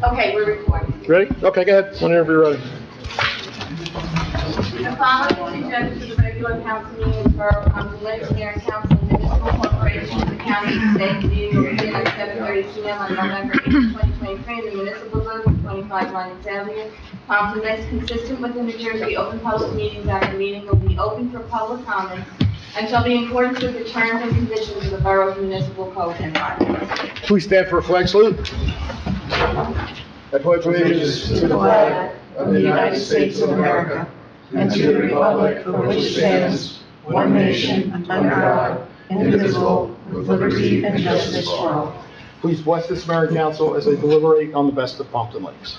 Okay, we're recording. Ready? Okay, go ahead. Whenever you're ready. The following is agenda for the regular council meeting of the Borough of Pompton Lakes, Mayor and Council, Municipal Corporation of the County and State meeting will begin at 7:30 p.m. on November 8, 2023, in the Municipal Building, 25 Lions Avenue, Pompton Lakes, consistent with the New Jersey Open Public Meetings Act. The meeting will be open for public comments and shall be in accordance with the terms and conditions of the Borough's Municipal Code and bylaws. Please stand for a flag salute. I pledge allegiance to the flag of the United States of America and to the republic for which it stands, one nation, under God, indivisible, with liberty and justice for all. Please bless this mayor and council as they deliberate on the best of Pompton Lakes.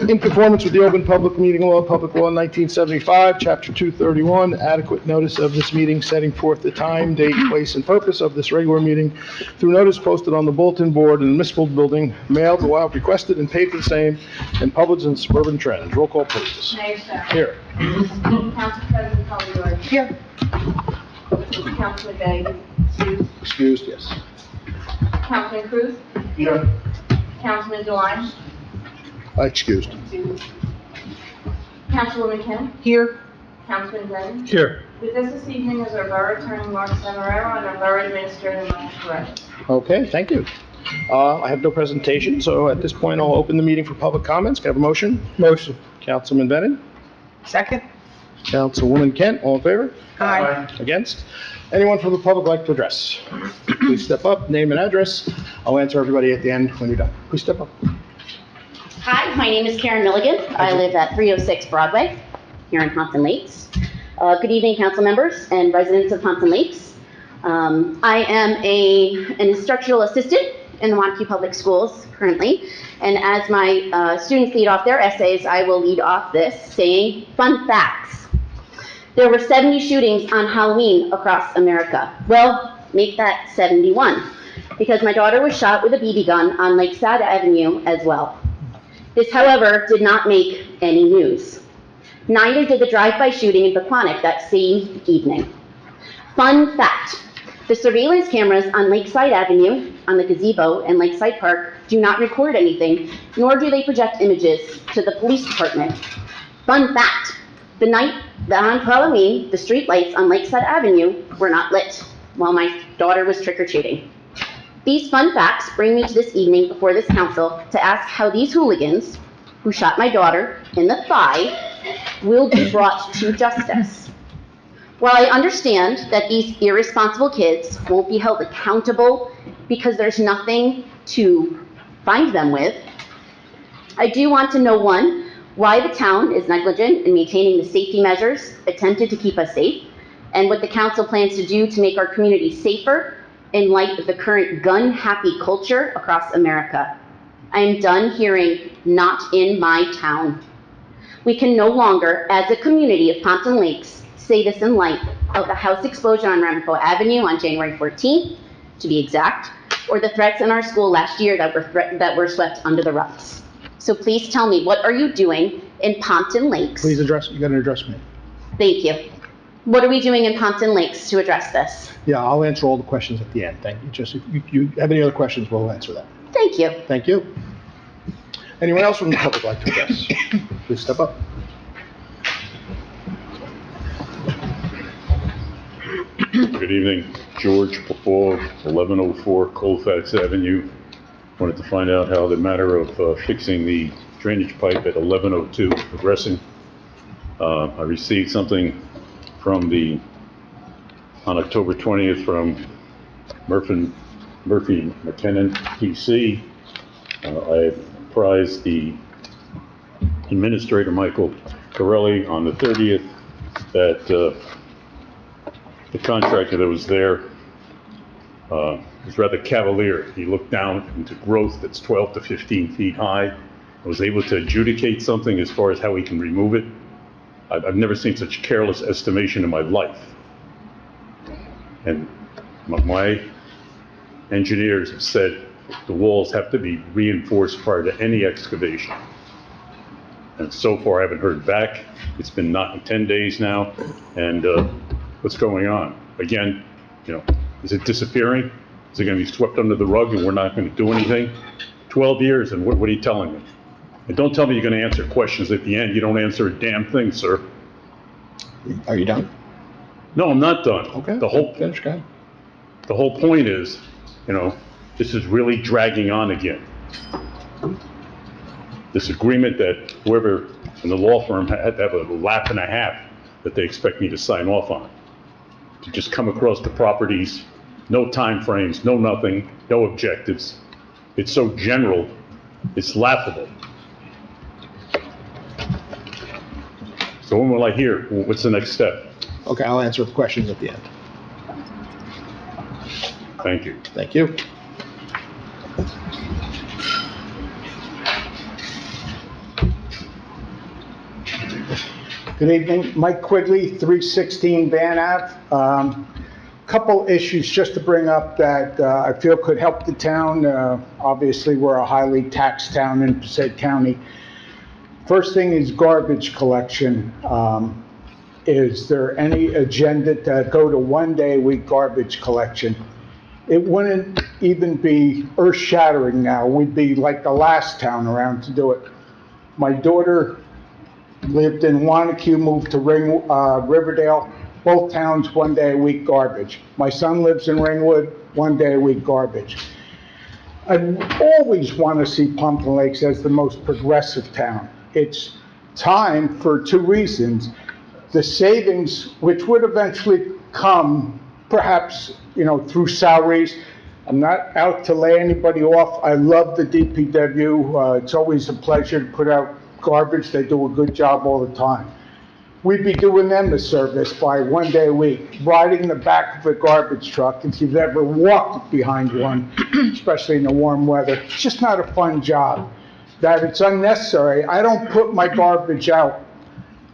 In conformance with the Open Public Meeting Law, Public Law 1975, Chapter 231, adequate notice of this meeting setting forth the time, date, place, and purpose of this regular meeting through notice posted on the bulletin board in the municipal building, mailed while requested and paid for the same, and published in Suburban Trends. Roll call, please. Mayor Sherrill. Here. Council President Collier. Here. Councilman Day. Excused. Excused, yes. Councilman Cruz. Here. Councilman Deline. Excused. Councilwoman Kim. Here. Councilman Brennan. Here. With us this evening is our Borough Attorney Mark Semeraro and our Borough Administrator Mike Correa. Okay, thank you. I have no presentation, so at this point, I'll open the meeting for public comments. Can I have a motion? Motion. Councilman Bennett? Second. Councilwoman Kent, all in favor? Aye. Against? Anyone from the public like to address? Please step up, name and address. I'll answer everybody at the end when you're done. Please step up. Hi, my name is Karen Milligan. I live at 306 Broadway here in Pompton Lakes. Good evening, council members and residents of Pompton Lakes. I am an instructional assistant in the Montague Public Schools currently, and as my students lead off their essays, I will lead off this saying, fun facts. There were 70 shootings on Halloween across America. Well, make that 71, because my daughter was shot with a BB gun on Lakeside Avenue as well. This, however, did not make any news. Neither did the drive-by shooting in Pequannock that same evening. Fun fact, the surveillance cameras on Lakeside Avenue, on the gazebo and Lakeside Park do not record anything, nor do they project images to the police department. Fun fact, the night on Halloween, the street lights on Lakeside Avenue were not lit while my daughter was trick-or-treating. These fun facts bring me to this evening before this council to ask how these hooligans, who shot my daughter in the thigh, will be brought to justice. While I understand that these irresponsible kids won't be held accountable because there's nothing to find them with, I do want to know, one, why the town is negligent in maintaining the safety measures attempted to keep us safe, and what the council plans to do to make our community safer in light of the current gun-happy culture across America. I am done hearing, "not in my town." We can no longer, as a community of Pompton Lakes, say this in light of the house explosion on Ramapo Avenue on January 14th, to be exact, or the threats in our school last year that were swept under the rugs. So please tell me, what are you doing in Pompton Lakes? Please you gotta address me. Thank you. What are we doing in Pompton Lakes to address this? Yeah, I'll answer all the questions at the end. Thank you. Just if you have any other questions, we'll answer that. Thank you. Thank you. Anyone else from the public like to address? Please step up. Good evening, George Popov, 1104 Colfax Avenue. Wanted to find out how the matter of fixing the drainage pipe at 1102 is progressing. I received something on October 20th from Murphy McKinnon, PC. I apprised the administrator, Michael Corelli, on the 30th that the contractor that was there was rather cavalier. He looked down into growth that's 12 to 15 feet high and was able to adjudicate something as far as how he can remove it. I've never seen such careless estimation in my life. And my engineers have said the walls have to be reinforced prior to any excavation. And so far I haven't heard back. It's been not 10 days now. And what's going on? Again, is it disappearing? Is it gonna be swept under the rug and we're not gonna do anything? 12 years, and what are you telling me? And don't tell me you're gonna answer questions at the end. You don't answer a damn thing, sir. Are you done? No, I'm not done. Okay. Finish, go ahead. The whole point is, this is really dragging on again. This agreement that whoever in the law firm had to have a lap and a half that they expect me to sign off on. To just come across the properties, no time frames, no nothing, no objectives. It's so general, it's laughable. So when will I hear, what's the next step? Okay, I'll answer the questions at the end. Thank you. Thank you. Good evening, Mike Quigley, 316 Van Ave. Couple issues just to bring up that I feel could help the town. Obviously, we're a highly taxed town in Passaic County. First thing is garbage collection. Is there any agenda to go to 1 day a week garbage collection? It wouldn't even be earth-shattering now. We'd be like the last town around to do it. My daughter lived in Wanacue, moved to Riverdale, both towns 1 day a week garbage. My son lives in Ringwood, 1 day a week garbage. I always want to see Pompton Lakes as the most progressive town. It's time for two reasons. The savings, which would eventually come, perhaps, through salaries. I'm not out to lay anybody off. I love the DPW. It's always a pleasure to put out garbage. They do a good job all the time. We'd be doing them a service by 1 day a week, riding the back of a garbage truck. If you've ever walked behind one, especially in the warm weather, it's just not a fun job. That it's unnecessary. I don't put my garbage out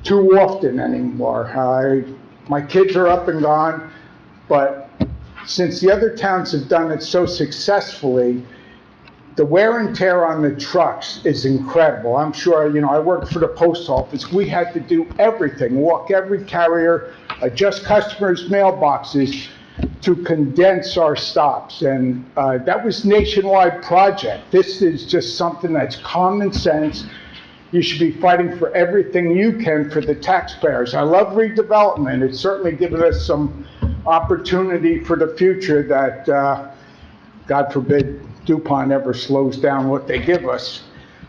too often anymore. My kids are up and gone, but since the other towns have done it so successfully, the wear and tear on the trucks is incredible. I'm sure, I worked for the post office. We had to do everything, walk every carrier, adjust customers' mailboxes to condense our stops. And that was a nationwide project. This is just something that's common sense. You should be fighting for everything you can for the taxpayers. I love redevelopment. It's certainly given us some opportunity for the future that, God forbid, DuPont ever slows down what they give us.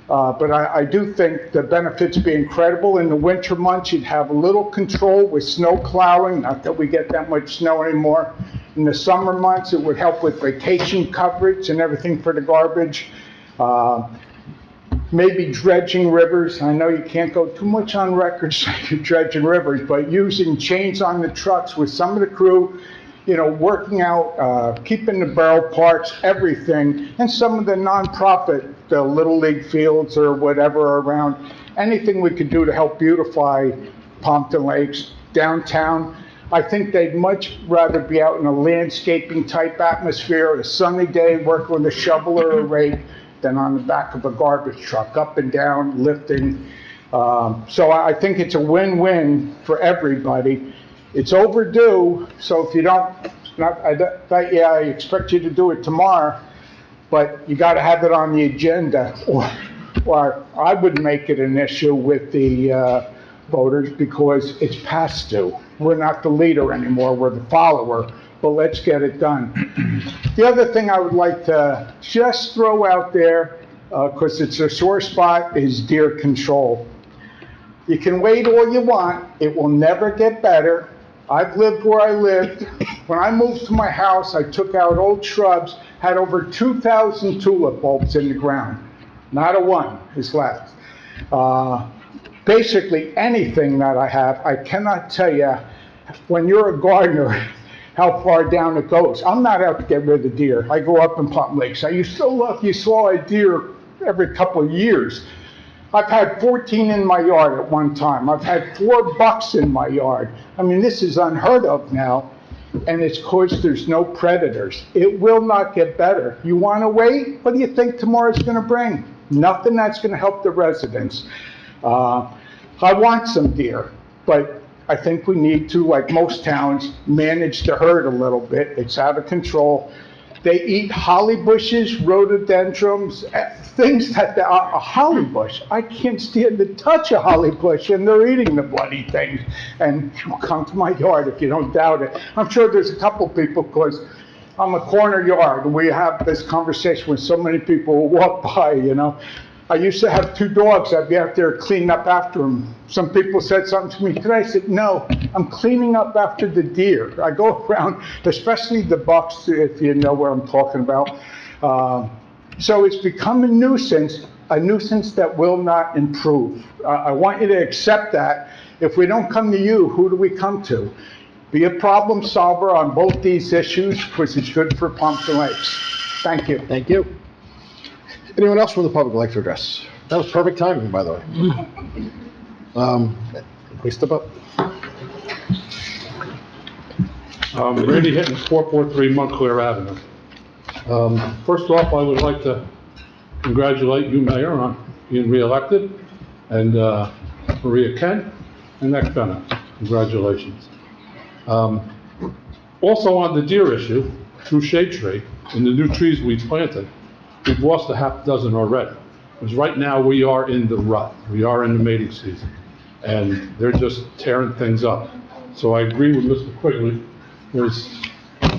But I do think the benefits be incredible. In the winter months, you'd have a little control with snow plowing, not that we get that much snow anymore. In the summer months, it would help with vacation coverage and everything for the garbage. Maybe dredging rivers. I know you can't go too much on record saying dredging rivers, but using chains on the trucks with some of the crew, working out, keeping the barrel parts, everything, and some of the nonprofit, the Little League fields or whatever around, anything we could do to help beautify Pompton Lakes, downtown. I think they'd much rather be out in a landscaping type atmosphere, a sunny day, working with a shovel or a rake, than on the back of a garbage truck, up and down, lifting. So I think it's a win-win for everybody. It's overdue, so if you don't, I expect you to do it tomorrow, but you gotta have it on the agenda, or I would make it an issue with the voters because it's past due. We're not the leader anymore, we're the follower, but let's get it done. The other thing I would like to just throw out there, because it's a sore spot, is deer control. You can wait all you want, it will never get better. I've lived where I lived. When I moved to my house, I took out old shrubs, had over 2,000 tulip bulbs in the ground. Not a one is left. Basically anything that I have, I cannot tell you, when you're a gardener, how far down it goes. I'm not out to get rid of deer. I grew up in Pompton Lakes. I used to love, you saw a deer every couple of years. I've had 14 in my yard at one time. I've had 4 bucks in my yard. I mean, this is unheard of now, and it's because there's no predators. It will not get better. You want to wait? What do you think tomorrow's going to bring? Nothing that's going to help the residents. I want some deer, but I think we need to, like most towns, manage the herd a little bit. It's out of control. They eat holly bushes, rhododendrons, things that are a holly bush. I can't stand to touch a holly bush, and they're eating the bloody things. And come to my yard if you don't doubt it. I'm sure there's a couple people, because I'm a corner yard, and we have this conversation with so many people who walk by, you know. I used to have 2 dogs. I'd be out there cleaning up after them. Some people said something to me today. I said, no, I'm cleaning up after the deer. I go around, especially the bucks, if you know what I'm talking about. So it's become a nuisance that will not improve. I want you to accept that. If we don't come to you, who do we come to? Be a problem solver on both these issues, which is good for Pompton Lakes. Thank you. Thank you. Anyone else from the public like to address? That was perfect timing, by the way. Please step up. Randy Hinton, 443 Montclair Avenue. First off, I would like to congratulate you, Mayor, on being reelected, and Maria Kent and Nick Bennett. Congratulations. Also on the deer issue, through Shade Tree, and the new trees we planted, we've lost a half dozen already. Because right now, we are in the rut. We are in the mating season. And they're just tearing things up. So I agree with Mr. Quigley. You're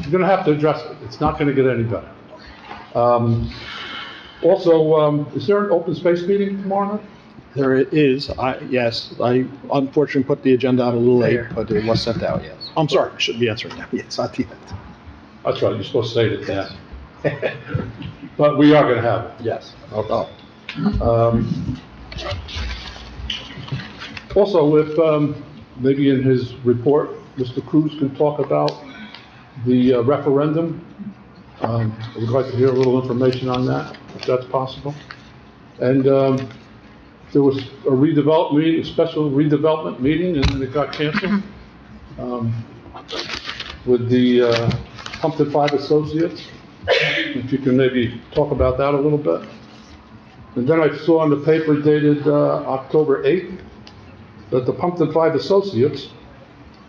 going to have to address it. It's not going to get any better. Also, is there an open space meeting tomorrow night? There is, yes, I unfortunately put the agenda out a little late, but it was sent out, yes. I'm sorry, I should be answering now, yes, at the end. That's right, you're supposed to say it at the end. But we are going to have it. Yes. Also, if maybe in his report, Mr. Cruz can talk about the referendum. I would like to hear a little information on that, if that's possible. And there was a redevelopment meeting, a special redevelopment meeting, and then it got canceled with the Pompton 5 Associates. If you can maybe talk about that a little bit. And then I saw in the paper dated October 8th that the Pompton 5 Associates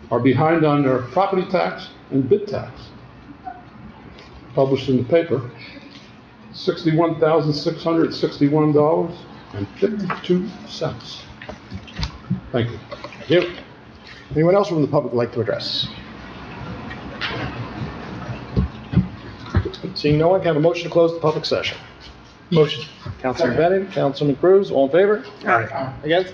are behind on their property tax and bid tax. Published in the paper, $61,661.52. Thank you. Thank you. Anyone else from the public like to address? Seeing no one, can I have a motion to close the public session? Motion. Councilman Bennett, Councilman Cruz, all in favor? Aye. Against?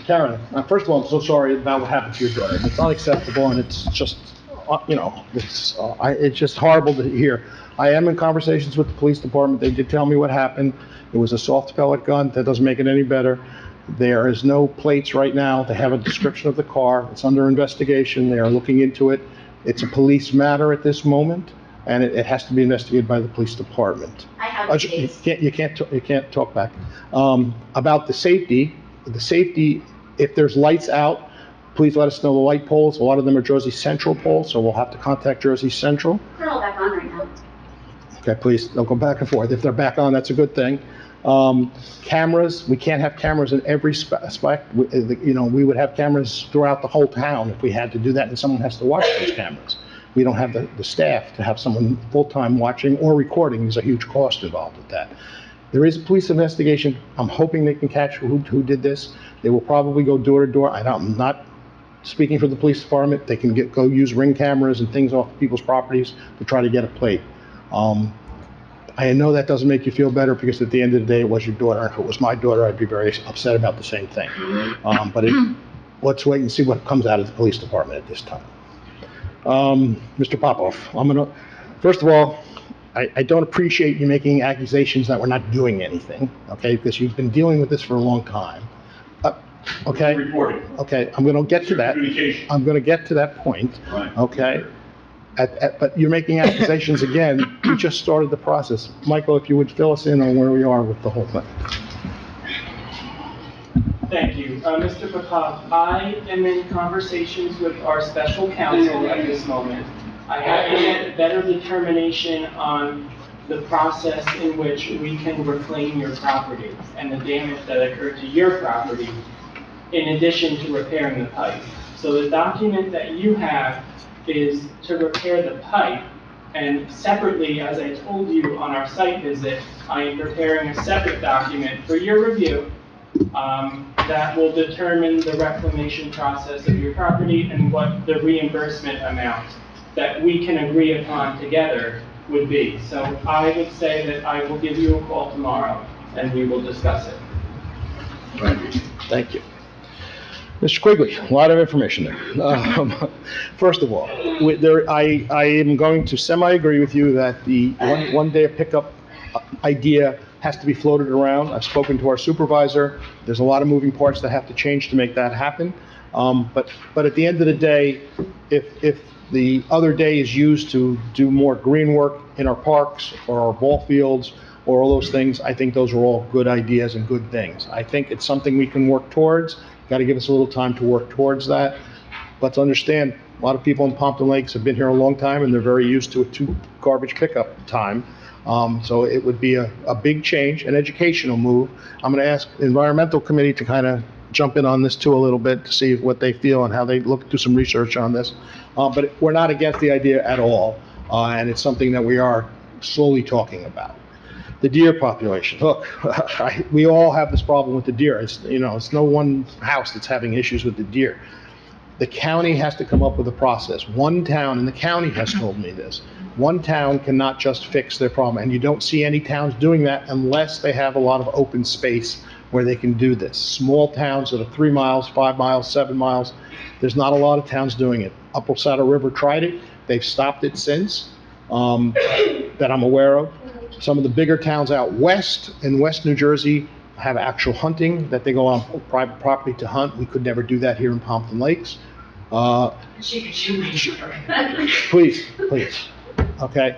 Karen, first of all, I'm so sorry about what happened to your daughter. It's unacceptable, and it's just, it's just horrible to hear. I am in conversations with the police department. They did tell me what happened. It was a soft pellet gun. That doesn't make it any better. There is no plates right now. They have a description of the car. It's under investigation. They are looking into it. It's a police matter at this moment, and it has to be investigated by the police department. I have the case. You can't talk back. About the safety, if there's lights out, please let us know the light poles. A lot of them are Jersey Central poles, so we'll have to contact Jersey Central. They're all back on right now. Okay, please don't go back and forth. If they're back on, that's a good thing. Cameras, we can't have cameras in every spot. We would have cameras throughout the whole town if we had to do that, and someone has to watch those cameras. We don't have the staff to have someone full-time watching or recording. There's a huge cost involved with that. There is a police investigation. I'm hoping they can catch who did this. They will probably go door to door. I'm not speaking for the police department. They can go use Ring cameras and things off people's properties to try to get a plate. I know that doesn't make you feel better, because at the end of the day, it was your daughter. If it was my daughter, I'd be very upset about the same thing. But let's wait and see what comes out of the police department at this time. Mr. Popoff, first of all, I don't appreciate you making accusations that we're not doing anything, okay? Because you've been dealing with this for a long time. Okay? Reporting. Okay, I'm going to get to that. Communication. I'm going to get to that point, Right. okay? But you're making accusations again. We just started the process. Michael, if you would fill us in on where we are with the whole thing. Thank you. Mr. Popov, I am in conversations with our special counsel at this moment. I have to get better determination on the process in which we can reclaim your property and the damage that occurred to your property, in addition to repairing the pipe. So the document that you have is to repair the pipe, And separately, as I told you on our site visit, I am preparing a separate document for your review that will determine the reclamation process of your property and what the reimbursement amount that we can agree upon together would be. So I would say that I will give you a call tomorrow and we will discuss it. Thank you. Mr. Quigley, a lot of information there. First of all, I am going to semi-agree with you that the one day pickup idea has to be floated around. I've spoken to our supervisor. There's a lot of moving parts that have to change to make that happen. But at the end of the day, if the other day is used to do more green work in our parks or our ball fields or all those things, I think those are all good ideas and good things. I think it's something we can work towards. Got to give us a little time to work towards that. Let's understand, a lot of people in Pompton Lakes have been here a long time and they're very used to a 2 garbage pickup time. So it would be a big change, an educational move. I'm going to ask the environmental committee to kind of jump in on this too a little bit to see what they feel and how they do some research on this. But we're not against the idea at all. And it's something that we are slowly talking about. The deer population. Look, we all have this problem with the deer. It's no one house that's having issues with the deer. The county has to come up with a process. One town, and the county has told me this, one town cannot just fix their problem. And you don't see any towns doing that unless they have a lot of open space where they can do this. Small towns that are 3 miles, 5 miles, 7 miles, there's not a lot of towns doing it. Upper Saddle River tried it. They've stopped it since, that I'm aware of. Some of the bigger towns out west, in West New Jersey, have actual hunting, that they go on private property to hunt. We could never do that here in Pompton Lakes. Please, okay?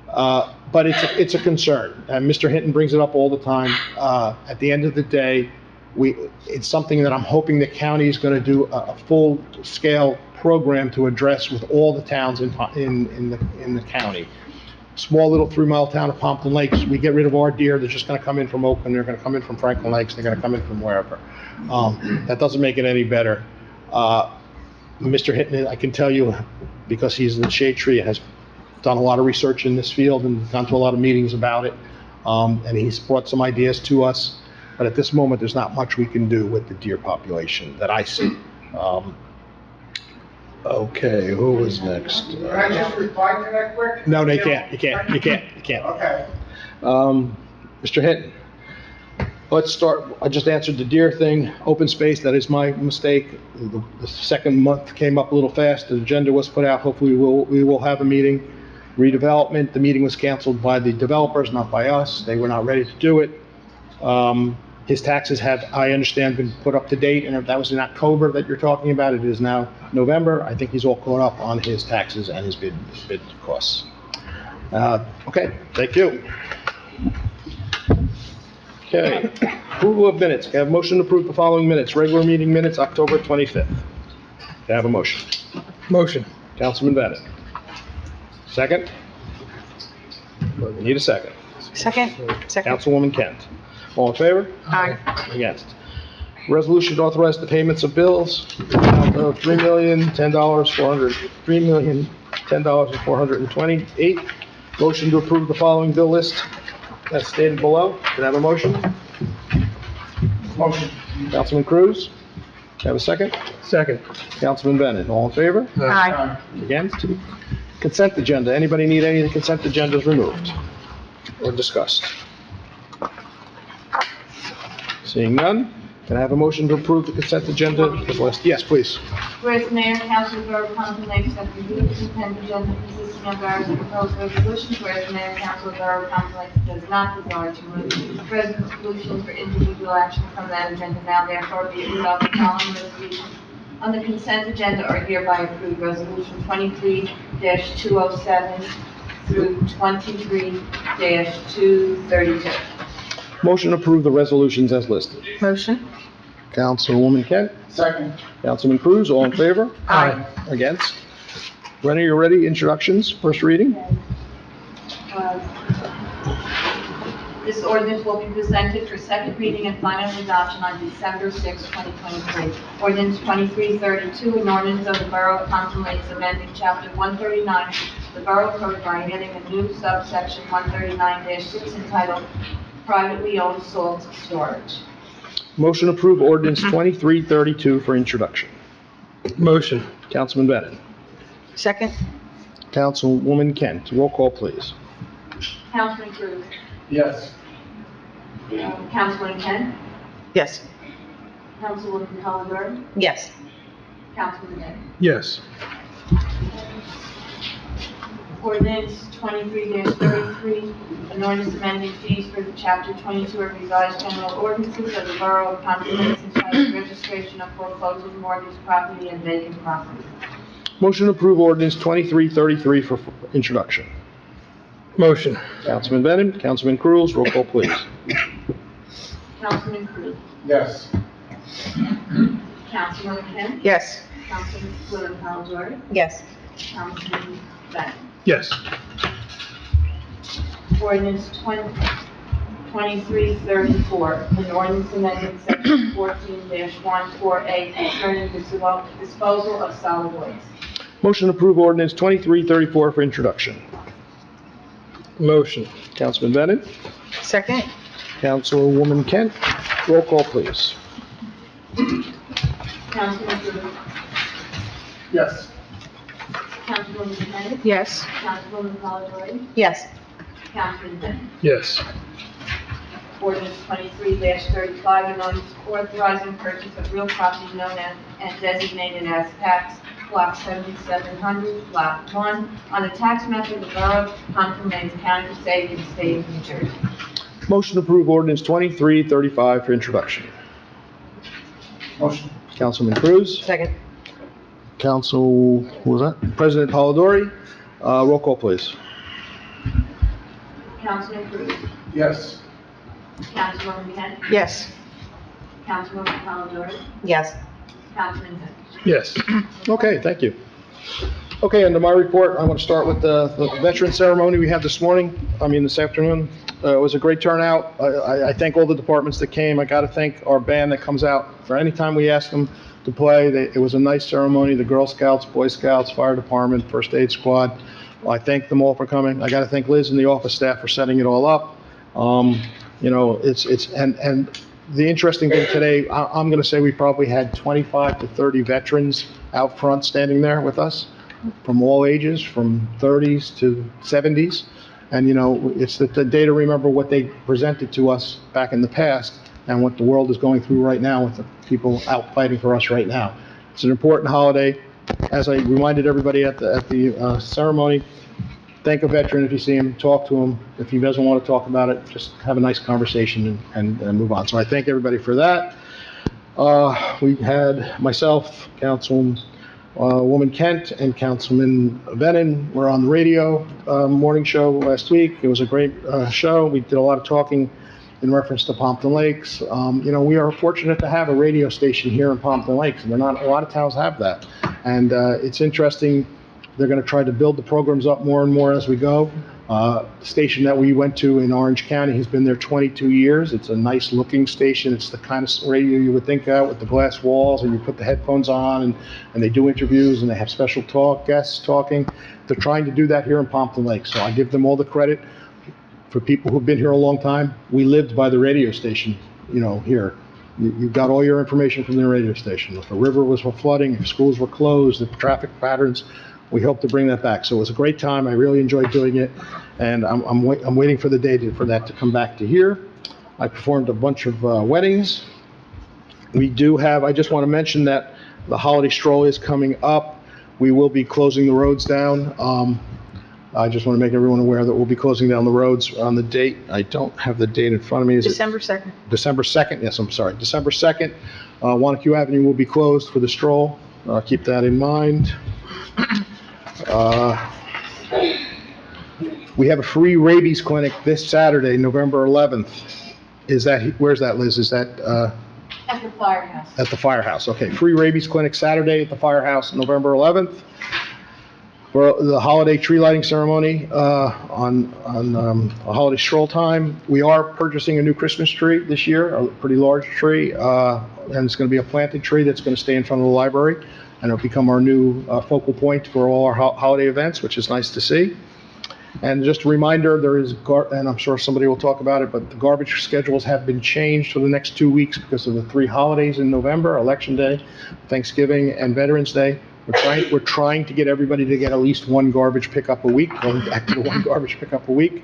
But it's a concern, and Mr. Hinton brings it up all the time. At the end of the day, it's something that I'm hoping the county is going to do a full-scale program to address with all the towns in the county. Small little 3-mile town of Pompton Lakes, we get rid of our deer, they're just going to come in from Oakland, they're going to come in from Franklin Lakes, they're going to come in from wherever. That doesn't make it any better. Mr. Hinton, I can tell you, because he's in the shade tree, has done a lot of research in this field and gone to a lot of meetings about it, and he's brought some ideas to us, but at this moment, there's not much we can do with the deer population that I see. Okay, who was next? Can I just reply to that quick? No, you can't. Okay. Mr. Hinton, let's start, I just answered the deer thing, open space, that is my mistake. The second month came up a little fast, the agenda was put out, hopefully we will have a meeting. Redevelopment, the meeting was canceled by the developers, not by us, they were not ready to do it. His taxes have, I understand, been put up to date, and if that was in October that you're talking about, it is now November. I think he's all caught up on his taxes and his bid costs. Okay, thank you. Okay, approval of minutes. Can I have a motion to approve the following minutes? Regular meeting minutes, October 25th. Can I have a motion? Motion. Councilman Bennett. Second? We need a second. Second? Councilwoman Kent. All in favor? Aye. Against. Resolution to authorize the payments of bills, amount of $3,010,428. Motion to approve the following bill list as stated below. Can I have a motion? Motion. Councilman Cruz? Can I have a second? Second. Councilman Bennett. All in favor? Aye. Against? Consent agenda. Anybody need any of the consent agendas removed or discussed? Seeing none, can I have a motion to approve the consent agenda as list? Yes, please. Whereas the mayor and council of the borough of Pompton Lakes have reviewed the consent agenda consisting of various proposed resolutions, whereas the mayor and council of the borough of Pompton Lakes does not desire to remove resolutions for individual action from that agenda. Now therefore be it resolved, the following resolutions on the consent agenda are hereby approved. Resolution 23-207 through 23-232. Motion to approve the resolutions as listed. Motion? Councilwoman Kent? Second. Councilman Cruz, all in favor? Aye. Against? Rennie, you ready? Introductions, first reading? This ordinance will be presented for second reading and final adoption on December 6, 2023. Ordinance 2332, an ordinance of the Borough of Pompton Lakes amending Chapter 139 the Borough Code by adding a new subsection 139-6 entitled Privately Owned Salt Storage. Motion to approve ordinance 2332 for introduction. Motion. Councilman Bennett. Second? Councilwoman Kent. Roll call, please. Councilman Cruz. Yes. Councilman Kent. Yes. Councilwoman Collier. Yes. Councilman Bennett. Yes. Ordinance 23-33, an ordinance amending fees for the Chapter 22 of revised general ordinances of the Borough of Pompton entitled Registration of Foreclosed Mortgage Property and Vacant Property. Motion to approve ordinance 2333 for introduction. Motion. Councilman Bennett, Councilman Cruz, roll call, please. Councilman Cruz. Yes. Councilwoman Kent. Yes. Councilwoman Collier. Yes. Councilman Bennett. Yes. Ordinance 2334, an ordinance amending section 14-14A concerning disposal of solid waste. Motion to approve ordinance 2334 for introduction. Motion. Councilman Bennett, Second? Councilwoman Kent, roll call, please. Councilman Cruz. Yes. Councilwoman Kennedy. Yes. Councilwoman Collier. Yes. Councilman Bennett. Yes. Ordinance 23-35, an ordinance authorizing purchase of real property known as and designated as tax block 7700, block 1, on the tax map of the Borough of Pompton Lakes, County of Passaic, and State of New Jersey. Motion to approve ordinance 2335 for introduction. Motion. Councilman Cruz, Second? Council, who was that? President Polidori, roll call, please. Councilman Cruz. Yes. Councilwoman Kent. Yes. Councilwoman Collier. Yes. Councilman Bennett. Yes. Okay, thank you. Okay, under my report, I want to start with the veteran ceremony we had this afternoon. It was a great turnout. I thank all the departments that came. I got to thank our band that comes out for any time we ask them to play. It was a nice ceremony. The Girl Scouts, Boy Scouts, Fire Department, First Aid Squad. I thank them all for coming. I got to thank Liz and the office staff for setting it all up. And the interesting thing today, I'm going to say we probably had 25 to 30 veterans out front standing there with us from all ages, from 30s to 70s. And, it's the day to remember what they presented to us back in the past and what the world is going through right now with the people out fighting for us right now. It's an important holiday. As I reminded everybody at the ceremony, thank a veteran if you see him, talk to him. If he doesn't want to talk about it, just have a nice conversation and move on. So I thank everybody for that. We had myself, Councilwoman Kent, and Councilman Bennett were on the radio morning show last week. It was a great show. We did a lot of talking in reference to Pompton Lakes. We are fortunate to have a radio station here in Pompton Lakes, and not a lot of towns have that. And it's interesting. They're going to try to build the programs up more and more as we go. The station that we went to in Orange County has been there 22 years. It's a nice looking station. It's the kind of radio you would think of with the glass walls, and you put the headphones on and they do interviews and they have special guests talking. They're trying to do that here in Pompton Lakes. So I give them all the credit. For people who've been here a long time, we lived by the radio station, here. You got all your information from the radio station. If a river was flooding, if schools were closed, if traffic patterns, we hope to bring that back. So it was a great time. I really enjoyed doing it, and I'm waiting for the day for that to come back to here. I performed a bunch of weddings. I just want to mention that the holiday stroll is coming up. We will be closing the roads down. I just want to make everyone aware that we'll be closing down the roads on the date. I don't have the date in front of me. December 2nd. December 2nd? Yes, I'm sorry. December 2nd, Wanacue Avenue will be closed for the stroll. Keep that in mind. We have a free rabies clinic this Saturday, November 11th. Where's that, Liz? Is that, At the firehouse. at the firehouse? Okay, free rabies clinic Saturday at the firehouse, November 11th. For the holiday tree lighting ceremony, on a holiday stroll time. We are purchasing a new Christmas tree this year, a pretty large tree, and it's gonna be a planted tree that's gonna stay in front of the library. and it'll become our new focal point for all our holiday events, which is nice to see. And just a reminder, there is, and I'm sure somebody will talk about it, but the garbage schedules have been changed for the next 2 weeks because of the 3 holidays in November, Election Day, Thanksgiving, and Veterans Day. We're trying to get everybody to get at least 1 garbage pickup a week, going back to the 1 garbage pickup a week.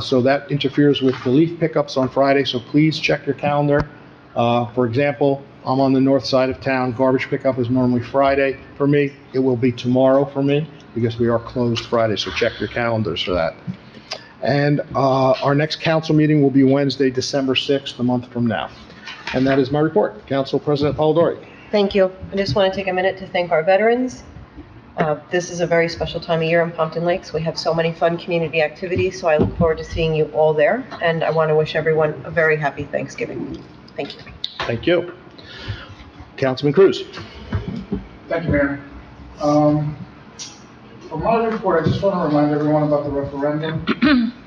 So that interferes with the leaf pickups on Friday, so please check your calendar. For example, I'm on the north side of town. Garbage pickup is normally Friday for me. It will be tomorrow for me because we are closed Friday, so check your calendars for that. And our next council meeting will be Wednesday, December 6th, a month from now. And that is my report. Council President Polidori. Thank you. I just want to take a minute to thank our veterans. This is a very special time of year in Pompton Lakes. We have so many fun community activities, so I look forward to seeing you all there. And I want to wish everyone a very happy Thanksgiving. Thank you. Thank you. Councilman Cruz. Thank you, Mayor. For my report, I just want to remind everyone about the referendum.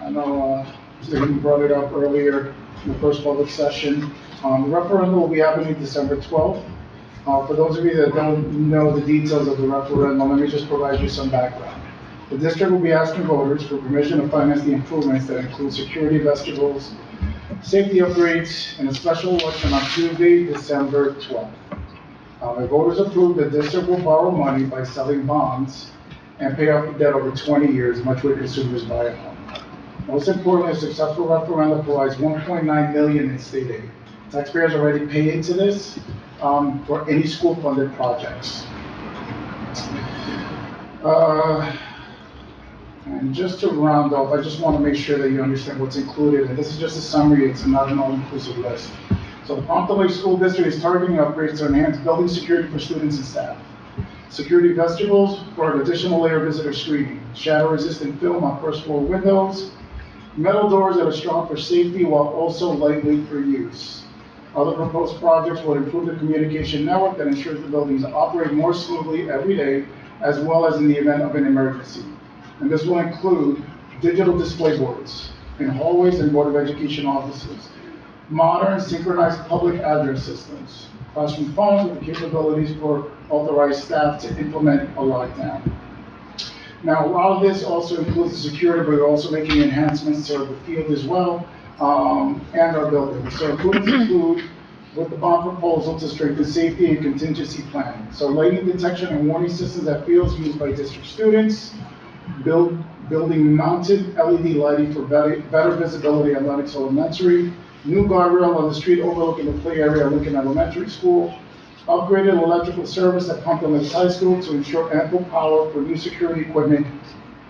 I know Mr. Hinton brought it up earlier in the first public session. The referendum will be happening December 12th. For those of you that don't know the details of the referendum, let me just provide you some background. The district will be asking voters for permission to finance the improvements that include security vestibules, safety upgrades, and a special election on Tuesday, December 12th. If voters approve, the district will borrow money by selling bonds and pay off the debt over 20 years, much way consumers buy a home. Most importantly, a successful referendum provides $1.9 million in state aid. Taxpayers already pay into this for any school-funded projects. And just to round off, I just want to make sure that you understand what's included, and this is just a summary, it's not an all-inclusive list. So the Pompton Lake School District is targeting upgrades to enhance building security for students and staff. Security vestibules for an additional layer of visitor screening, shadow-resistant film on first-floor windows, metal doors that are strong for safety while also lightweight for use. Other proposed projects will improve the communication network that ensures the buildings operate more smoothly every day, as well as in the event of an emergency. And this will include digital display boards in hallways and Board of Education offices, modern synchronized public address systems, classroom phones with the capabilities for authorized staff to implement a lockdown. Now, a lot of this also includes the security, but we're also making enhancements to the field as well, and our buildings. So improvements include with the bond proposal to strengthen safety and contingency planning. So lighting detection and warning systems at fields used by district students, building mounted LED lighting for better visibility at Lennox Elementary, new guardrail on the street overlooking the play area at Lincoln Elementary School, upgraded electrical service at Pompton Lakes High School to ensure ample power for new security equipment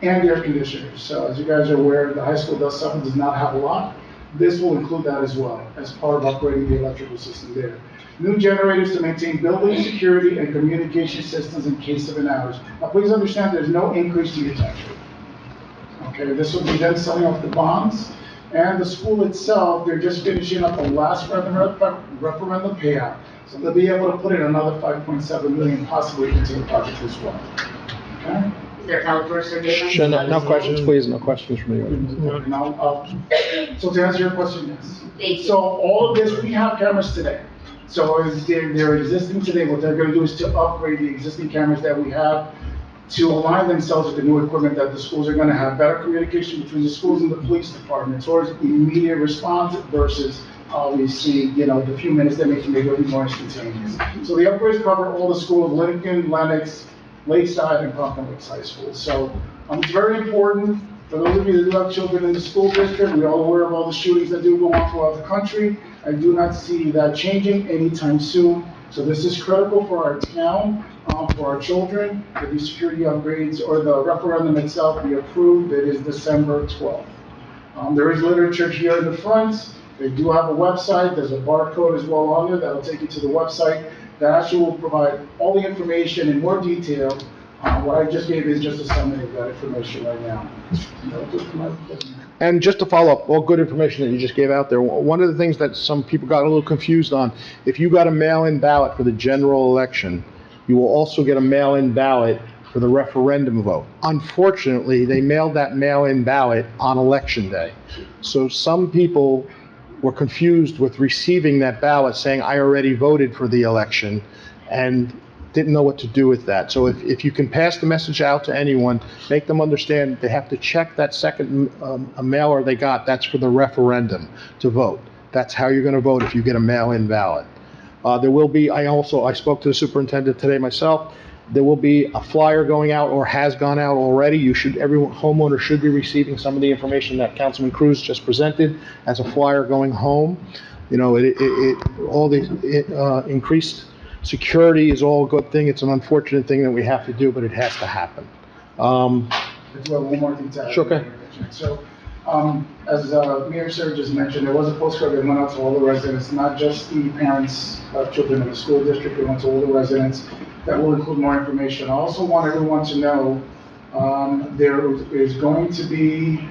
and air conditioners. So as you guys are aware, the high school does not have a lot. This will include that as well, as part of upgrading the electrical system there. New generators to maintain building security and communication systems in case of an outage. Now please understand there's no increase to your tax rate. Okay, this will be then selling off the bonds. And the school itself, they're just finishing up the last referendum payout. So they'll be able to put in another 5.7 million possibly into the project as well. Okay? Is there outbursts or No questions, please, no questions from you. So to answer your question, yes. Thank you. So all of this, we have cameras today. So they're existing today. What they're going to do is to upgrade the existing cameras that we have to align themselves with the new equipment that the schools are going to have, better communication between the schools and the police department towards immediate response versus we see, the few minutes that make it a little more instantaneous. So the upgrades cover all the schools, Lincoln, Lennox, Lakeside, and Pompton Lakes High School. So it's very important for those of you that do have children in the school district. We're all aware of all the shootings that do go on throughout the country. I do not see that changing anytime soon. So this is critical for our town, for our children, that these security upgrades or the referendum itself be approved. It is December 12th. There is literature here in the front. They do have a website. There's a barcode as well on there that'll take you to the website. That actually will provide all the information in more detail. What I just gave is just a summary of that information right now. And just to follow up, all good information that you just gave out there, one of the things that some people got a little confused on, if you got a mail-in ballot for the general election, you will also get a mail-in ballot for the referendum vote. Unfortunately, they mailed that mail-in ballot on election day. So some people were confused with receiving that ballot saying, I already voted for the election, and didn't know what to do with that. So if you can pass the message out to anyone, make them understand they have to check that second a mailer they got, that's for the referendum to vote. That's how you're going to vote if you get a mail-in ballot. There will be, I spoke to the superintendent today myself, there will be a flyer going out or has gone out already. Every homeowner should be receiving some of the information that Councilman Cruz just presented as a flyer going home. You know, all the increased security is all a good thing. It's an unfortunate thing that we have to do, but it has to happen. I do have one more thing to add. Sure, okay. So, as Mayor Sarah just mentioned, there was a postcard that went out to all the residents, not just the parents of children in the school district, it went to all the residents. That will include more information. I also want everyone to know, there is going to be,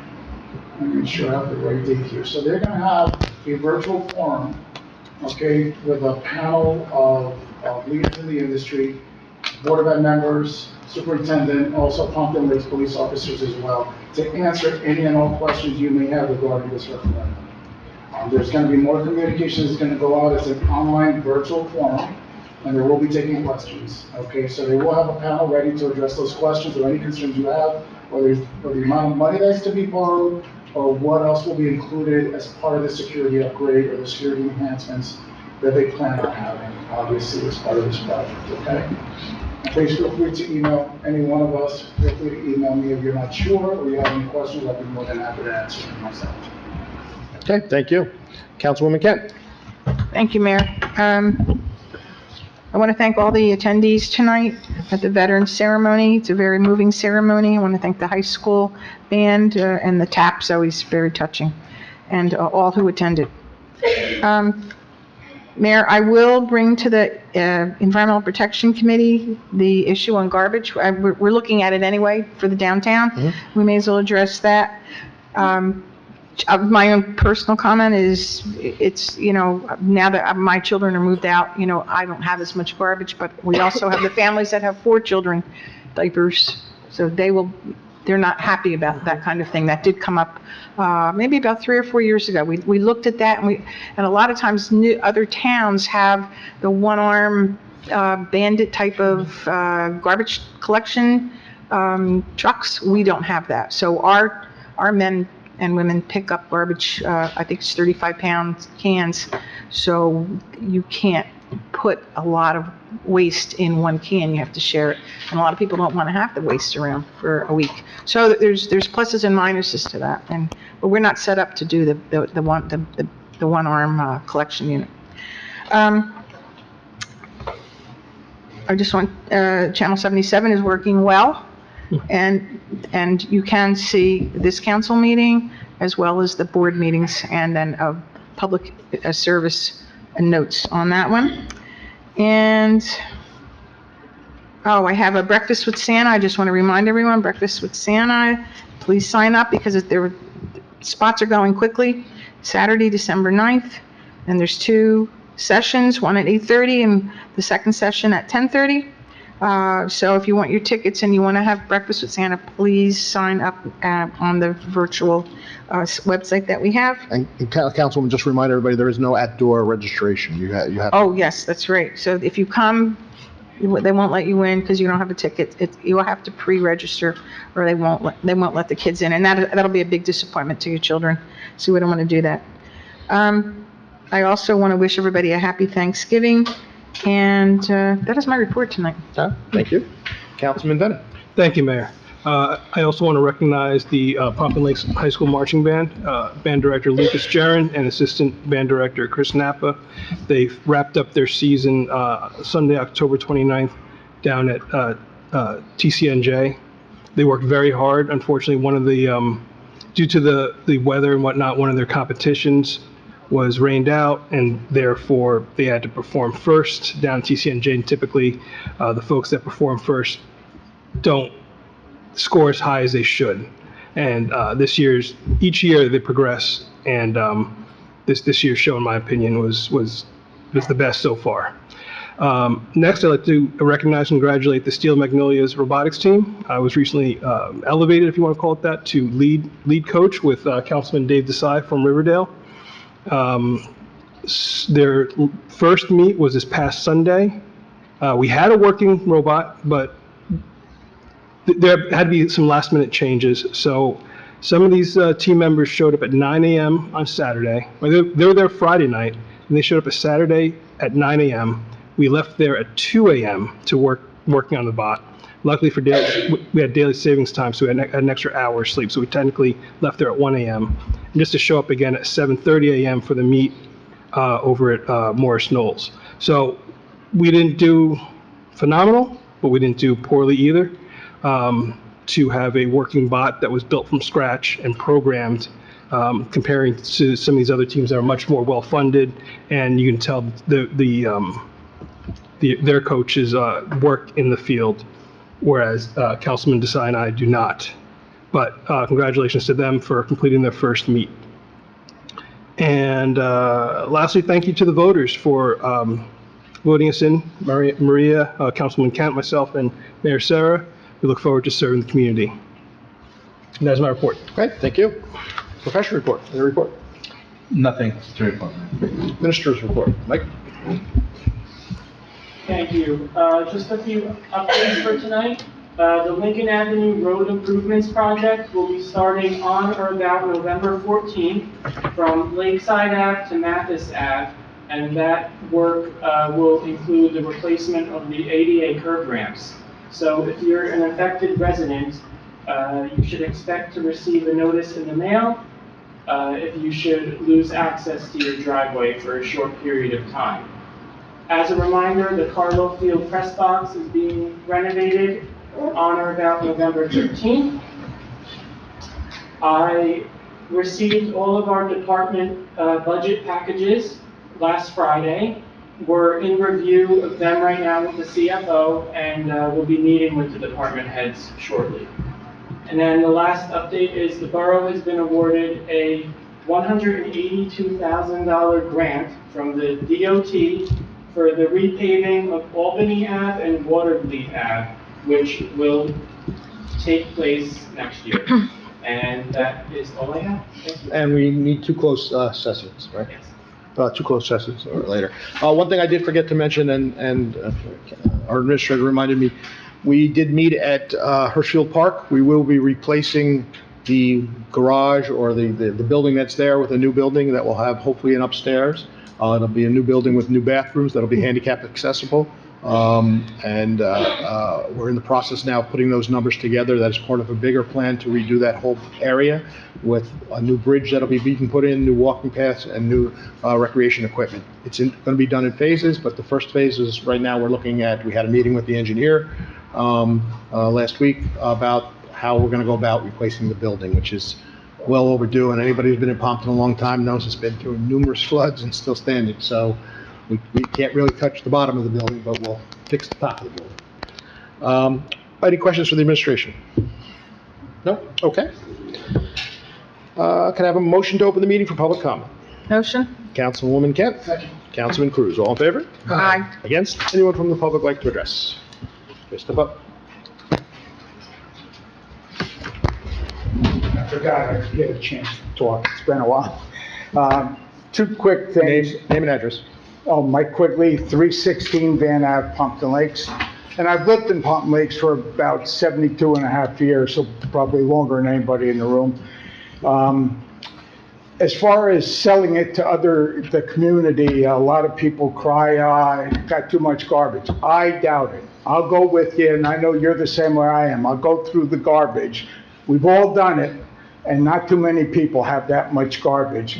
let me make sure I have the right date here. So they're gonna have a virtual forum, okay, with a panel of leaders in the industry, Board of Ed members, superintendent, also Pompton Lakes police officers as well, to answer any and all questions you may have regarding this referendum. There's going to be more communication that's going to go out. It's an online virtual forum, and they will be taking questions. Okay, so they will have a panel ready to address those questions or any concerns you have, or the amount of money that's to be borrowed, or what else will be included as part of the security upgrade or the security enhancements that they plan on having, obviously, as part of this project, okay? Please feel free to email any one of us. Feel free to email me if you're not sure or you have any questions. I'll be more than happy to answer them myself. Okay, thank you. Councilwoman Kent. Thank you, Mayor. I want to thank all the attendees tonight at the Veterans Ceremony. It's a very moving ceremony. I want to thank the high school band and the taps, always very touching, and all who attended. Mayor, I will bring to the Environmental Protection Committee the issue on garbage. We're looking at it anyway for the downtown. Mm-hmm. We may as well address that. My own personal comment is, it's, you know, now that my children are moved out, you know, I don't have as much garbage, but we also have the families that have 4 children, diapers, so they're not happy about that kind of thing. That did come up maybe about 3 or 4 years ago. We looked at that, and a lot of times other towns have the one-arm bandit type of garbage collection trucks. We don't have that. So our men and women pick up garbage, I think it's 35-pound cans, so you can't put a lot of waste in one can. You have to share it, and a lot of people don't want to have the waste around for a week. So there's pluses and minuses to that, but we're not set up to do the one-arm collection unit. I just want Channel 77 is working well. And you can see this council meeting as well as the board meetings, and then a public service and notes on that one. And, I have a breakfast with Santa. I just want to remind everyone, breakfast with Santa, please sign up because spots are going quickly. Saturday, December 9th, and there's 2 sessions, one at 8:30 and the second session at 10:30. So if you want your tickets and you want to have breakfast with Santa, please sign up on the virtual website that we have. And Councilwoman, just remind everybody, there is no at-door registration. You have. Oh, yes, that's right. So if you come, they won't let you in because you don't have a ticket. You'll have to pre-register, or they won't let the kids in, and that'll be a big disappointment to your children. So we don't want to do that. I also want to wish everybody a happy Thanksgiving. And that is my report tonight. Thank you. Councilman Bennett. Thank you, Mayor. I also want to recognize the Pompton Lakes High School Marching Band, Band Director Lucas Jaron and Assistant Band Director Chris Nappa. They wrapped up their season Sunday, October 29th, down at TCNJ. They worked very hard. Unfortunately, one of the, due to the weather and whatnot, one of their competitions was rained out, and therefore they had to perform first down TCNJ. And typically, the folks that perform first don't score as high as they should. And each year they progress, and this year's show, in my opinion, was the best so far. Next, I'd like to recognize and congratulate the Steel Magnolias robotics team. I was recently elevated, if you want to call it that, to lead coach with Councilman Dave Desai from Riverdale. Their first meet was this past Sunday, We had a working robot, but there had to be some last minute changes. So some of these team members showed up at 9 a.m. on Saturday. Well, they were there Friday night, and they showed up a Saturday at 9 a.m. We left there at 2 a.m. to working on the bot. Luckily for daily, we had daily savings time, so we had an extra hour of sleep. So we technically left there at 1 a.m. And just to show up again at 7:30 a.m. for the meet over at Morris Knowles. So we didn't do phenomenal, but we didn't do poorly either. To have a working bot that was built from scratch and programmed, comparing to some of these other teams that are much more well-funded, and you can tell their coaches work in the field, whereas Councilman Desai and I do not. But congratulations to them for completing their first meet. And lastly, thank you to the voters for voting us in, Maria, Councilman Kent, myself, and Mayor Sarah. We look forward to serving the community. And that's my report. Okay, thank you. Professional report, any report? Nothing to report. Minister's report, Mike? Thank you. Just a few updates for tonight. The Lincoln Avenue Road Improvements Project will be starting on or about November 14th from Lakeside Ave to Mathis Ave, and that work will include the replacement of the ADA curb ramps. So if you're an affected resident, you should expect to receive a notice in the mail if you should lose access to your driveway for a short period of time. As a reminder, the Carlo Field press box is being renovated on or about November 13th. I received all of our department budget packages last Friday. We're in review of them right now with the CFO, and we'll be meeting with the department heads shortly. And then the last update is the borough has been awarded a $182,000 grant from the DOT for the repaving of Albany Ave and Watervliet Ave, which will take place next year. And that is all I have. Thank you. And we need two closed sessions, right? Yes. Two closed sessions or later. One thing I did forget to mention, and our administrator reminded me, we did meet at Hirschfield Park. We will be replacing the garage or the building that's there with a new building that will have hopefully an upstairs. It'll be a new building with new bathrooms that'll be handicap accessible. We're in the process now of putting those numbers together. That is part of a bigger plan to redo that whole area with a new bridge that'll be being put in, new walking paths, and new recreation equipment. It's going to be done in phases, but the first phase is right now we're looking at, we had a meeting with the engineer last week about how we're going to go about replacing the building, which is well overdue, and anybody who's been in Pompton a long time knows it's been through numerous floods and still standing. So we can't really touch the bottom of the building, but we'll fix the top of the building. Any questions for the administration? No? Okay. Can I have a motion to open the meeting for public comment? Motion? Councilwoman Kent? Councilman Cruz, all in favor? Aye. Against? Anyone from the public like to address? Just step up. I forgot I didn't get a chance to talk. It's been a while. Two quick things. Name and address. Oh, Mike Quigley, 316 Van Ave, Pompton Lakes. And I've lived in Pompton Lakes for about 72 and a half years, so probably longer than anybody in the room. As far as selling it to the community, a lot of people cry, got too much garbage. I doubt it. I'll go with you, and I know you're the same way I am. I'll go through the garbage. We've all done it, and not too many people have that much garbage.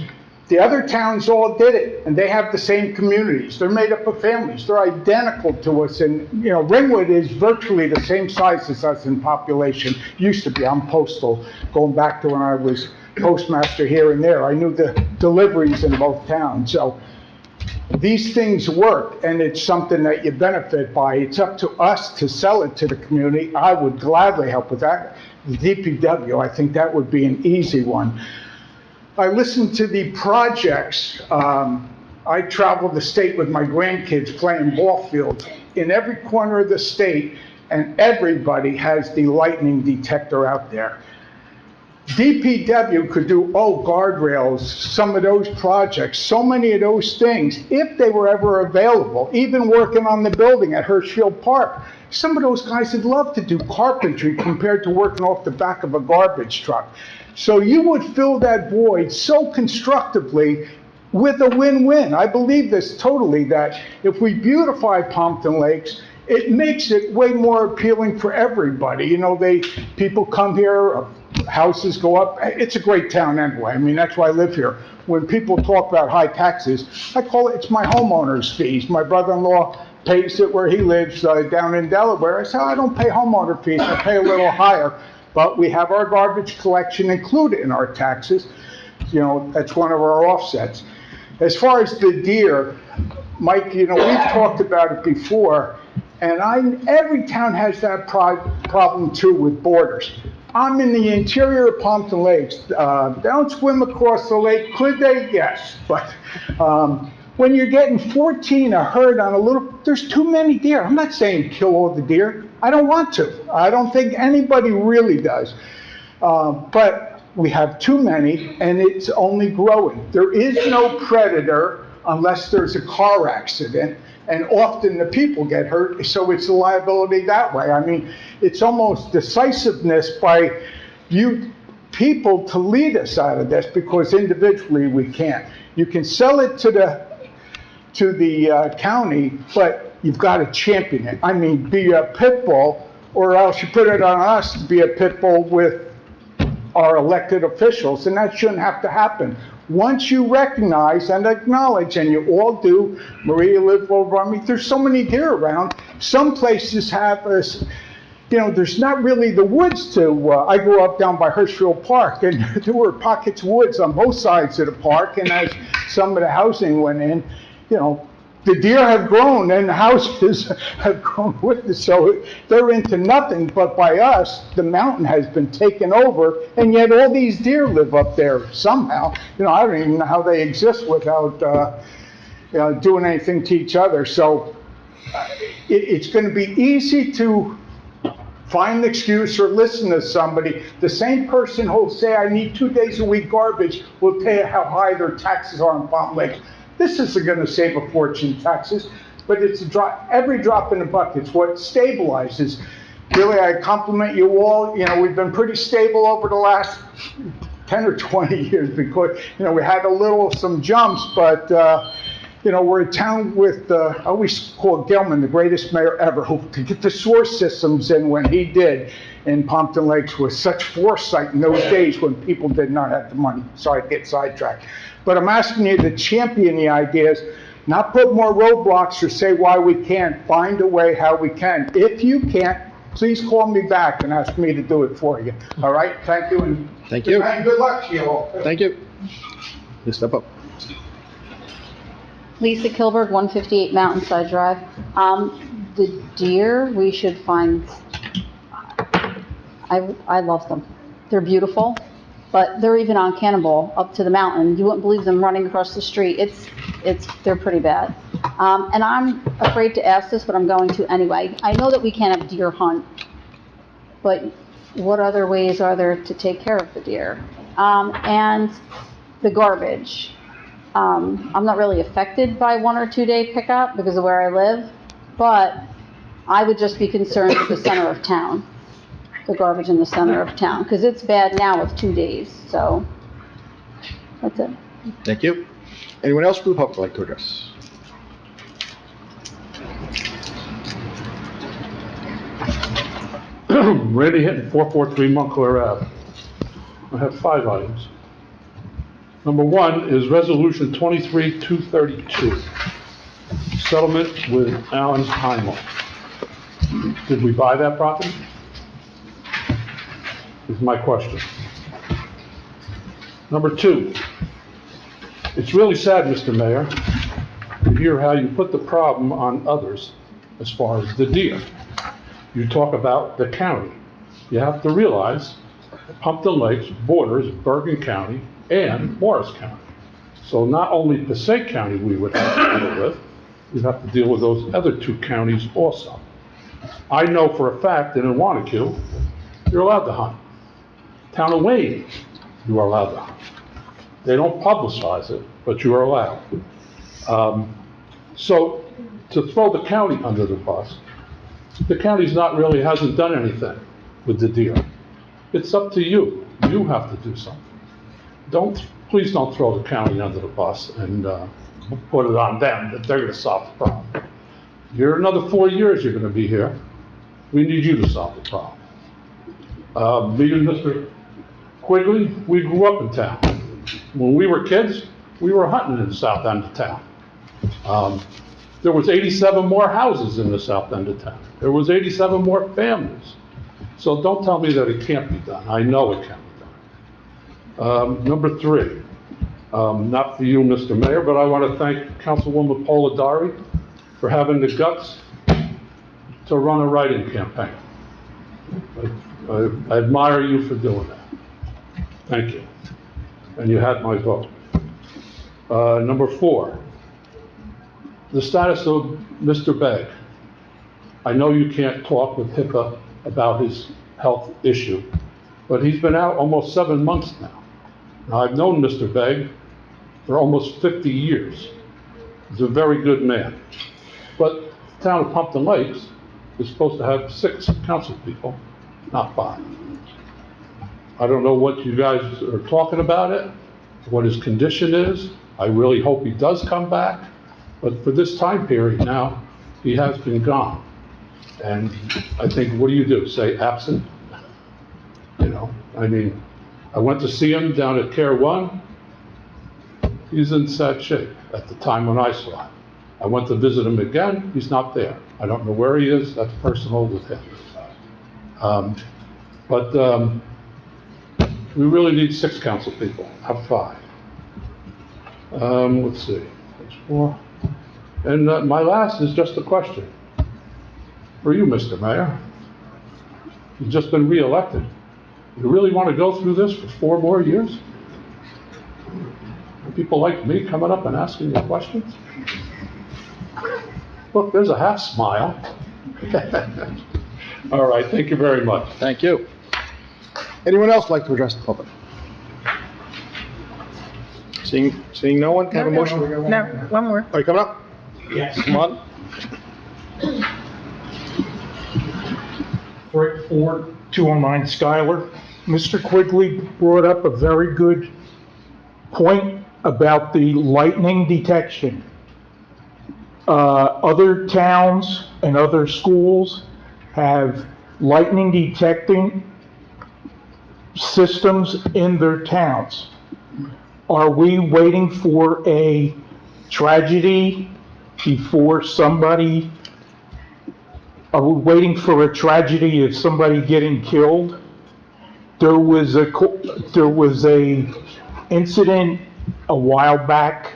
The other towns all did it, and they have the same communities. They're made up of families. They're identical to us, and, you know, Ringwood is virtually the same size as us in population. Used to be. I'm postal, going back to when I was postmaster here and there. I knew the deliveries in both towns. So these things work, and it's something that you benefit by. It's up to us to sell it to the community. I would gladly help with that. The DPW, I think that would be an easy one. I listened to the projects. I traveled the state with my grandkids playing ball fields in every corner of the state, and everybody has the lightning detector out there. DPW could do, guardrails, some of those projects, so many of those things, if they were ever available, even working on the building at Hirschfield Park. Some of those guys would love to do carpentry compared to working off the back of a garbage truck. So you would fill that void so constructively with a win-win. I believe this totally, that if we beautify Pompton Lakes, it makes it way more appealing for everybody. You know, people come here, houses go up. It's a great town anyway. I mean, that's why I live here. When people talk about high taxes, I call it's my homeowner's fees. My brother-in-law pays it where he lives down in Delaware. I say, I don't pay homeowner fees. I pay a little higher. But we have our garbage collection included in our taxes. You know, that's one of our offsets. As far as the deer, Mike, you know, we've talked about it before, and every town has that problem too with borders. I'm in the interior of Pompton Lakes. They don't swim across the lake. Could they? Yes. But when you're getting 14 a herd on there's too many deer. I'm not saying kill all the deer. I don't want to. I don't think anybody really does. But we have too many, and it's only growing. There is no predator unless there's a car accident, and often the people get hurt, so it's a liability that way. I mean, it's almost decisiveness by you people to lead us out of this, because individually we can't. You can sell it to the county, but you've got to champion it. I mean, be a pit bull, or else you put it on us to be a pit bull with our elected officials, and that shouldn't have to happen. Once you recognize and acknowledge, and you all do, Maria lived over on me, there's so many deer around. Some places have us, you know, there's not really the woods to, I grew up down by Hirschfield Park, and there were pockets of woods on both sides of the park, and as some of the housing went in, you know, the deer have grown and the houses have grown with it, so they're into nothing. But by us, the mountain has been taken over, and yet all these deer live up there somehow. You know, I don't even know how they exist without doing anything to each other. So it's going to be easy to find an excuse or listen to somebody. The same person who'll say, I need 2 days a week garbage, will tell you how high their taxes are in Pompton Lake. This isn't going to save a fortune in taxes, but it's every drop in the bucket. It's what stabilizes. Really, I compliment you all. You know, we've been pretty stable over the last 10 or 20 years because, you know, we had some jumps, but, you know, we're a town with, I always call Gelman the greatest mayor ever, who to get the sewer systems in when he did in Pompton Lakes with such foresight in those days when people did not have the money. Sorry to get sidetracked. But I'm asking you to champion the ideas, not put more roadblocks or say why we can't. Find a way how we can. If you can't, please call me back and ask me to do it for you. All right? Thank you. And Thank you. And good luck to you all. Thank you. Please step up. Lisa Kilberg, 158 Mountainside Drive. The deer, we should find, I love them. They're beautiful, but they're even on Cannonball up to the mountain. You wouldn't believe them running across the street. They're pretty bad. And I'm afraid to ask this, but I'm going to anyway. I know that we can't have deer hunt, but what other ways are there to take care of the deer? And the garbage. I'm not really affected by 1 or 2 day pickup because of where I live, but I would just be concerned with the center of town, the garbage in the center of town, because it's bad now with 2 days, so that's it. Thank you. Anyone else from the public like to address? Randy Hinton, 443 Montclair Ave. I have 5 items. Number 1 is Resolution 23-232, settlement with Alan Heimel. Did we buy that property? Is my question. Number 2, it's really sad, Mr. Mayor, to hear how you put the problem on others as far as the deer. You talk about the county. You have to realize Pompton Lakes borders Bergen County and Morris County. So not only Passaic County we would have to deal with, we'd have to deal with those other 2 counties also. I know for a fact that in Wanacue, you're allowed to hunt. Town of Wayne, you are allowed to hunt. They don't publicize it, but you are allowed. So to throw the county under the bus, the county's not really, hasn't done anything with the deer. It's up to you. You have to do something. Please don't throw the county under the bus and put it on them that they're gonna solve the problem. You're another 4 years you're gonna be here. We need you to solve the problem. Me and Mr. Quigley, we grew up in town. When we were kids, we were hunting in the south end of town. There was 87 more houses in the south end of town. There was 87 more families. So don't tell me that it can't be done. I know it can be done. Number 3, not for you, Mr. Mayor, but I want to thank Councilwoman Polidari for having the guts to run a write-in campaign. I admire you for doing that. Thank you. And you had my vote. Number 4, the status of Mr. Begg. I know you can't talk with HIPAA about his health issue, but he's been out almost 7 months now. Now, I've known Mr. Begg for almost 50 years. He's a very good man. But the town of Pompton Lakes is supposed to have 6 council people, not 5. I don't know what you guys are talking about it, what his condition is. I really hope he does come back. But for this time period now, he has been gone. And I think, what do? Say absent? You know, I mean, I went to see him down at Care One. He's in sad shape at the time when I saw him. I went to visit him again. He's not there. I don't know where he is. That's personal with him. We really need 6 council people, not 5. Let's see. That's 4. And my last is just a question for you, Mr. Mayor. You've just been reelected. You really want to go through this for 4 more years? People like me coming up and asking you questions? Look, there's a half smile. All right, thank you very much. Thank you. Anyone else like to address the public? Seeing no one, can I have a motion? No, one more. Are you coming up? Yes. Come on. Rick Ford, 209 Schuyler. Mr. Quigley brought up a very good point about the lightning detection. Other towns and other schools have lightning detecting systems in their towns. Are we waiting for a tragedy before somebody, are we waiting for a tragedy of somebody getting killed? There was a incident a while back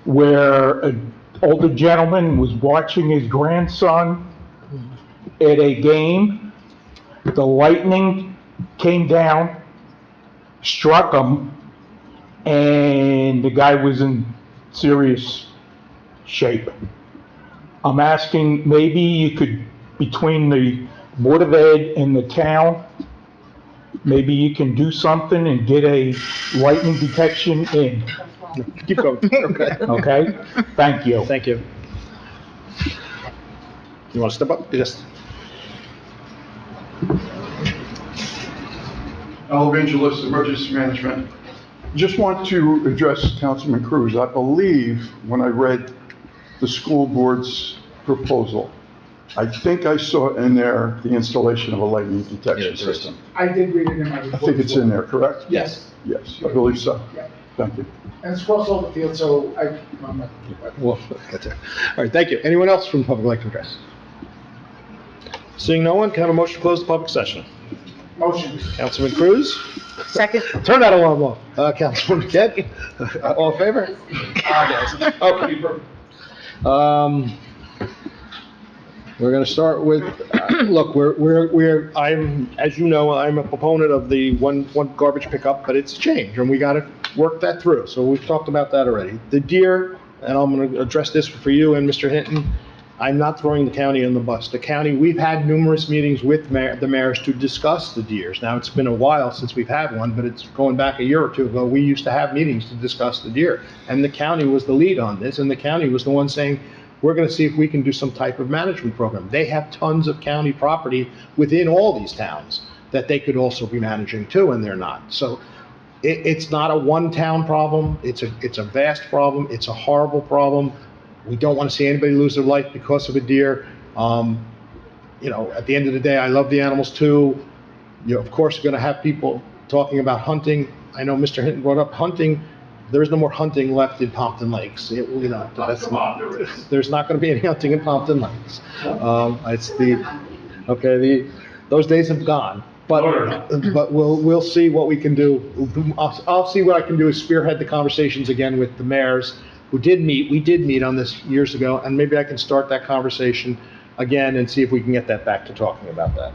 where an older gentleman was watching his grandson at a game. The lightning came down, struck him, and the guy was in serious shape. I'm asking, maybe you could, between the Board of Ed and the town, maybe you can do something and get a lightning detection in. Keep going. Okay. Okay? Thank you. Thank you. You want to step up? Yes. Al Evangelist, Emergency Management. Just want to address Councilman Cruz. I believe when I read the school board's proposal, I think I saw in there the installation of a lightning detection system. I did read it in my report. I think it's in there, correct? Yes. Yes, I believe so. Yeah. Thank you. And it's across all the field, so Well, get there. All right, thank you. Anyone else from the public like to address? Seeing no one, can I have a motion to close the public session? motion. Councilman Cruz? Second. Turn that alarm off. Councilman Kett? All in favor? Okay. We're gonna start with, look, as you know, I'm a proponent of the one garbage pickup, but it's a change, and we gotta work that through, so we've talked about that already. The deer, and I'm gonna address this for you and Mr. Hinton, I'm not throwing the county on the bus. The county, we've had numerous meetings with the mayors to discuss the deers. Now, it's been a while since we've had one, but it's going back a year or two ago. We used to have meetings to discuss the deer. And the county was the lead on this, and the county was the one saying, we're going to see if we can do some type of management program. They have tons of county property within all these towns that they could also be managing too, and they're not. So it's not a one-town problem. It's a vast problem. It's a horrible problem. We don't want to see anybody lose their life because of a deer. At the end of the day, I love the animals too. Of course, you're going to have people talking about hunting. I know Mr. Hinton brought up hunting. There is no more hunting left in Pompton Lakes. There's not going to be any hunting in Pompton Lakes. Those days have gone. But we'll see what we can do. I'll see what I can do is spearhead the conversations again with the mayors who did meet. We did meet on this years ago, and maybe I can start that conversation again and see if we can get that back to talking about that.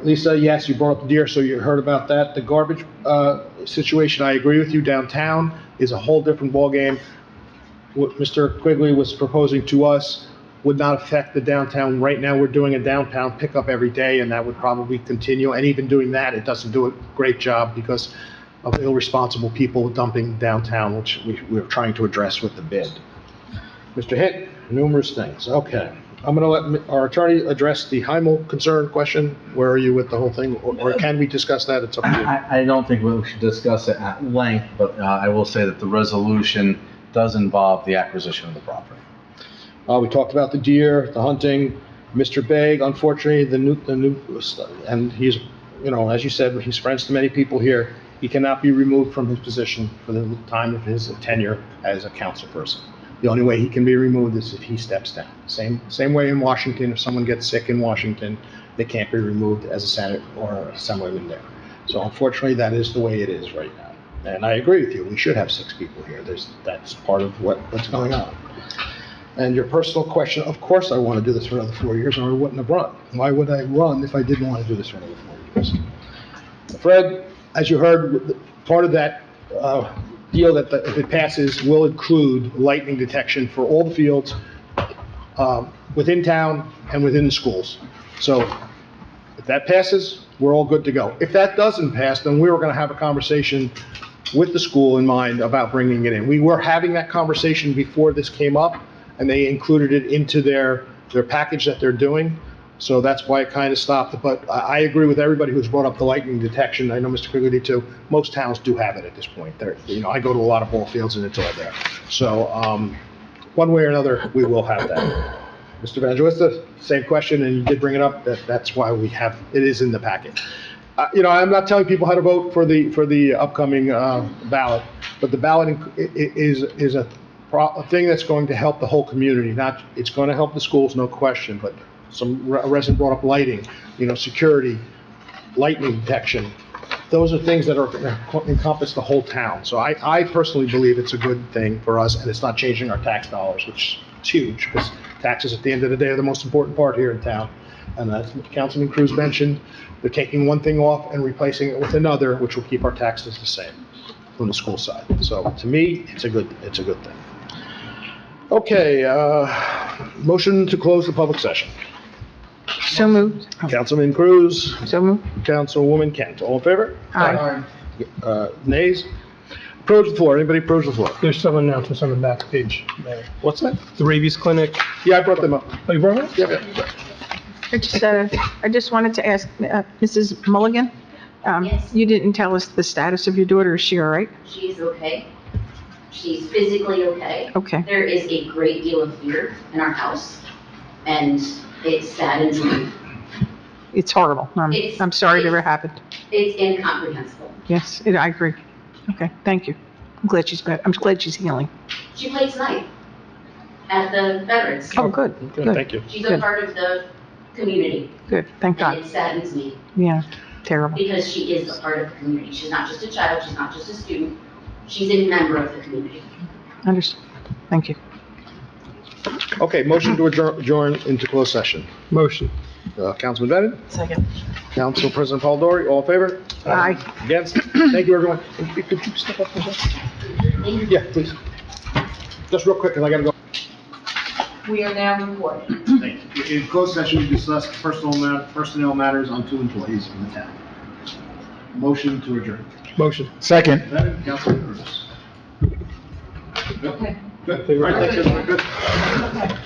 Lisa, yes, you brought up the deer, so you heard about that. The garbage situation, I agree with you. Downtown is a whole different ballgame. What Mr. Quigley was proposing to us would not affect the downtown. Right now, we're doing a downtown pickup every day, and that would probably continue. And even doing that, it doesn't do a great job because of irresponsible people dumping downtown, which we're trying to address with the bid. Mr. Hitt, numerous things. Okay. I'm going to let our attorney address the Heimel concern question. Where are you with the whole thing? Or can we discuss that? It's up to you. I don't think we should discuss it at length, but I will say that the resolution does involve the acquisition of the property. We talked about the deer, the hunting. Mr. Begg, unfortunately, the new, and he's, as you said, he's friends to many people here. He cannot be removed from his position for the time of his tenure as a council person. The only way he can be removed is if he steps down. Same way in Washington, if someone gets sick in Washington, they can't be removed as a Senate or Assemblyman there. So unfortunately, that is the way it is right now. And I agree with you, we should have 6 people here. That's part of what's going on. And your personal question, of course I want to do this for another 4 years, or I wouldn't have run. Why would I run if I didn't want to do this for another 4 years? Fred, as you heard, part of that deal that if it passes will include lightning detection for all the fields within town and within the schools. So if that passes, we're all good to go. If that doesn't pass, then we were going to have a conversation with the school in mind about bringing it in. We were having that conversation before this came up, and they included it into their package that they're doing. So that's why it kind of stopped. But I agree with everybody who's brought up the lightning detection. I know Mr. Quigley did too. Most towns do have it at this point. I go to a lot of ball fields and it's all there. So one way or another, we will have that. Mr. Evangelista, same question, and you did bring it up. That's why it is in the packet. I'm not telling people how to vote for the upcoming ballot, but the ballot is a thing that's going to help the whole community. It's going to help the schools, no question, but some resident brought up lighting, security, lightning detection. Those are things that are going to encompass the whole town. So I personally believe it's a good thing for us, and it's not changing our tax dollars, which is huge, because taxes at the end of the day are the most important part here in town. And as Councilman Cruz mentioned, they're taking one thing off and replacing it with another, which will keep our taxes the same from the school side. So to me, it's a good thing. Okay, motion to close the public session. So moved. Councilman Cruz, So moved. Councilwoman Kent, all in favor? Aye. Nays? Approach the floor, anybody approach the floor? There's some announcements on the back page, Mayor. What's that? The rabies clinic. Yeah, I brought them up. Oh, you brought it? Yeah. I just wanted to ask Mrs. Mulligan, Yes. you didn't tell us the status of your daughter. Is she all right? She's okay. She's physically okay. Okay. There is a great deal of fear in our house, and it saddens me. It's horrible. I'm sorry it ever happened. It's incomprehensible. Yes, I agree. Okay, thank you. I'm glad she's better. I'm glad she's healing. She played tonight at the Veterans. Oh, good. Thank you. She's a Good. part of the community, Good, thank and God. it saddens me Yeah, terrible. because she is a part of the community. She's not just a child, she's not just a student, she's a member of the community. Understood. Thank you. Okay, motion to adjourn into closed session. Motion. Councilman Bennett? Second. Council President Paul all in favor? Aye. Against? Thank you, everyone. Could you step up for a second? Yeah, please. Just real quick, because I gotta go. We are now recording. In closed session, we discussed personnel matters on 2 employees in the town. Motion to adjourn. Motion. Second. Councilman Cruz. Okay. Good. All right, thanks, everyone. Good.